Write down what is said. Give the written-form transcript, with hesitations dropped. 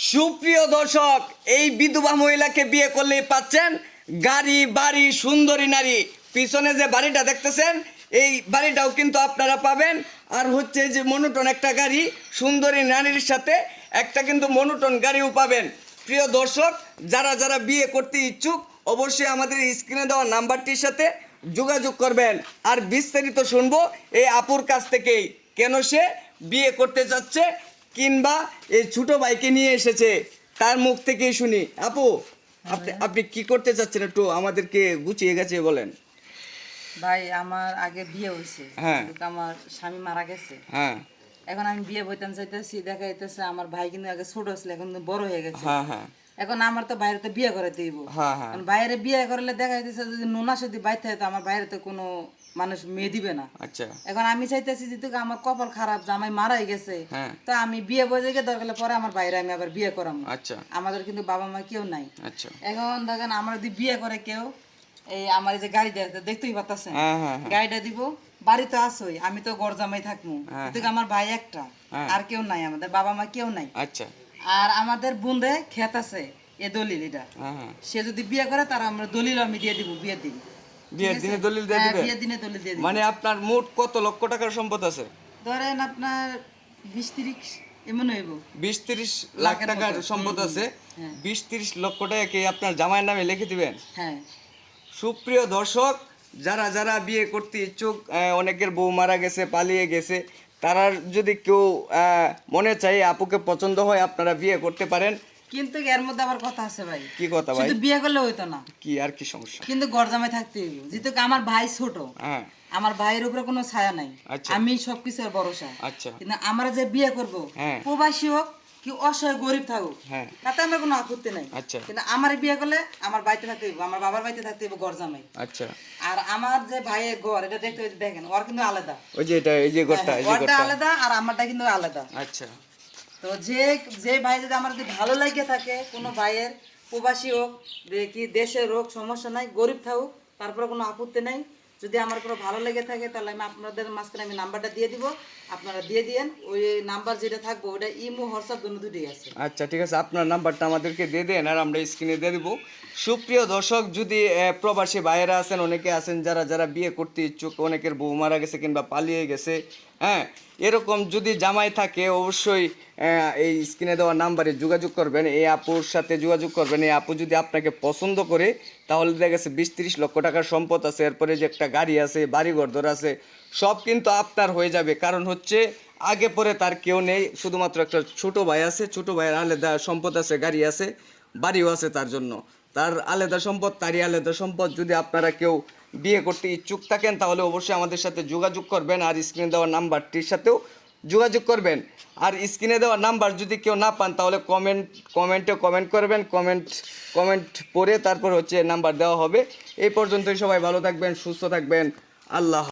সুপ্রিয় দর্শক, এই বিধবা মহিলাকে বিয়ে করলেই পাচ্ছেন গাড়ি বাড়ি সুন্দরী নারী। পিছনে যে বাড়িটা দেখতেছেন এই বাড়িটাও কিন্তু আপনারা পাবেন। আর হচ্ছে যে মনোটন একটা গাড়ি সুন্দরী নারীর সাথে একটা কিন্তু মনোটন গাড়িও পাবেন। প্রিয় দর্শক, যারা যারা বিয়ে করতে ইচ্ছুক অবশ্যই আমাদের স্ক্রিনে দেওয়া নাম্বারটির সাথে যোগাযোগ করবেন। আর বিস্তারিত শুনবো এই আপুর কাছ থেকেই, কেন সে বিয়ে করতে যাচ্ছে কিংবা এই ছোট ভাইকে নিয়ে এসেছে তার মুখ থেকেই শুনি। আপু, আপনি কি করতে চাচ্ছেন একটু আমাদেরকে গুছিয়ে গেছে বলেন। ভাই, আমার আগে বিয়ে হয়েছে, হ্যাঁ। কিন্তু আমার স্বামী মারা গেছে। হ্যাঁ এখন আমি বিয়ে বইতাম চাইতেছি, দেখা যাইতেছে আমার ভাই কিন্তু আগে ছোট ছিল, এখন কিন্তু বড় হয়ে গেছে। হ্যাঁ হ্যাঁ এখন আমার তো বাইরে তো বিয়ে করে দিব। হ্যাঁ হ্যাঁ বাইরে বিয়ে করলে দেখা যাইতেছে যদি নোনা যদি বাইর থাকে তো আমার বাইরে তো কোনো মানুষ মেয়ে দিবে না। আচ্ছা। এখন আমি চাইতেছি যেহেতু আমার কপাল খারাপ, জামাই মারাই গেছে, হ্যাঁ। তো আমি বিয়ে বসে গিয়ে দরকার হলে পরে আমার বাইরে আমি আবার বিয়ে করাম। আচ্ছা আমাদের কিন্তু বাবা মা কেউ নাই। আচ্ছা। এখন দেখেন আমার যদি বিয়ে করে কেউ, এই আমার এই যে গাড়িটা দেখতেই পাচ্ছেন, হ্যাঁ হ্যাঁ হ্যাঁ গাড়িটা দিব, বাড়ি তো আসোই, আমি তো গরজামাই থাকবো, হ্যাঁ, কিন্তু আমার ভাই একটা, হ্যাঁ। আর কেউ নাই, আমাদের বাবা মা কেউ নাই। আচ্ছা। আর আমাদের বুন্দে ক্ষেত আছে, এ দলিল এটা, হ্যাঁ হ্যাঁ। সে যদি বিয়ে করে তার আমরা দলিল আমি দিয়ে দিব বিয়ের দিন। বিয়ের ঠিক দিনে আছে? দলিল দিয়ে হ্যাঁ, দিবেন? বিয়ের দিনে দলিল দিয়ে দিব। মানে আপনার মোট কত লক্ষ টাকার সম্পদ আছে? ধরেন আপনার 20-30 এমন হইব। 20-30 লাখ লাখের টাকার মতো। সম্পদ আছে। হ্যাঁ। 20-30 লক্ষ টাকা কি আপনার জামাইয়ের নামে লিখে দিবেন? হ্যাঁ। সুপ্রিয় দর্শক, যারা যারা বিয়ে করতে ইচ্ছুক, অনেকের বউ মারা গেছে, পালিয়ে গেছে, তারা যদি কেউ মনে চায় আপুকে পছন্দ হয় আপনারা বিয়ে করতে পারেন। কিন্তু এর মধ্যে আবার কথা আছে ভাই। কি কথা ভাই? শুধু বিয়ে করলে হইতো না, কি আর কি সমস্যা? কিন্তু গরজামাই থাকতে হইব, যেহেতু আমার ভাই ছোট, হ্যাঁ। আমার ভাইয়ের উপরে কোনো ছায়া নাই, আচ্ছা। আমি সবকিছুর ভরসা। আচ্ছা। কিন্তু আমরা যে বিয়ে করব, হ্যাঁ। প্রবাসী হোক কি অসহায় গরিব থাকুক, হ্যাঁ। তাতে আমার কোনো আপত্তি নাই। আচ্ছা। কিন্তু আমার বিয়ে করলে আমার বাড়িতে থাকতে হইব, আমার বাবার বাড়িতে থাকতে হইব গরজামাই। আচ্ছা। আর আমার যে ভাইয়ের ঘর, এটা দেখতে হইতে দেখেন, ওর কিন্তু আলাদা। ওই যে এটা, এই যে ঘরটা, এই যে ওরটা ঘরটা। আলাদা আর আমারটা কিন্তু আলাদা। আচ্ছা। তো যে যে ভাই যদি আমার যদি ভালো লাগে থাকে, কোনো ভাইয়ের প্রবাসী হোক কি দেশের হোক, সমস্যা নাই, গরিব থাকুক, তারপরে কোনো আপত্তি নাই। যদি আমার কোনো ভালো লেগে থাকে তাহলে আমি আপনাদের মাঝখানে আমি নাম্বারটা দিয়ে দিব, আপনারা দিয়ে দিয়েন। ওই নাম্বার যেটা থাকবে ওটা ইমো হোয়াটসঅ্যাপ দুটোই আছে। আচ্ছা, ঠিক আছে, আপনার নাম্বারটা আমাদেরকে দিয়ে দেন আর আমরা স্ক্রিনে দিয়ে দেবো। সুপ্রিয় দর্শক, যদি প্রবাসী ভাইয়েরা আছেন, অনেকে আছেন যারা যারা বিয়ে করতে ইচ্ছুক, অনেকের বউ মারা গেছে কিংবা পালিয়ে গেছে, হ্যাঁ, এরকম যদি জামাই থাকে অবশ্যই এই স্ক্রিনে দেওয়া নাম্বারে যোগাযোগ করবেন, এই আপুর সাথে যোগাযোগ করবেন। এই আপু যদি আপনাকে পছন্দ করে তাহলে দেখা গেছে 20-30 লক্ষ টাকার সম্পদ আছে, এরপরে যে একটা গাড়ি আছে, বাড়ি ঘর আছে, সব কিন্তু আপনার হয়ে যাবে। কারণ হচ্ছে আগে পরে তার কেউ নেই, শুধুমাত্র একটা ছোট ভাই আছে, ছোট ভাইয়ের আলাদা সম্পদ আছে, গাড়ি আছে, বাড়িও আছে, তার জন্য তার আলাদা সম্পদ, তারই আলাদা সম্পদ। যদি আপনারা কেউ বিয়ে করতে ইচ্ছুক থাকেন তাহলে অবশ্যই আমাদের সাথে যোগাযোগ করবেন আর স্ক্রিনে দেওয়া নাম্বারটির সাথেও যোগাযোগ করবেন। আর স্ক্রিনে দেওয়া নাম্বার যদি কেউ না পান তাহলে কমেন্টে কমেন্ট করবেন, কমেন্ট পড়ে তারপর হচ্ছে নাম্বার দেওয়া হবে। এই পর্যন্তই, সবাই ভালো থাকবেন, সুস্থ থাকবেন, আল্লাহ।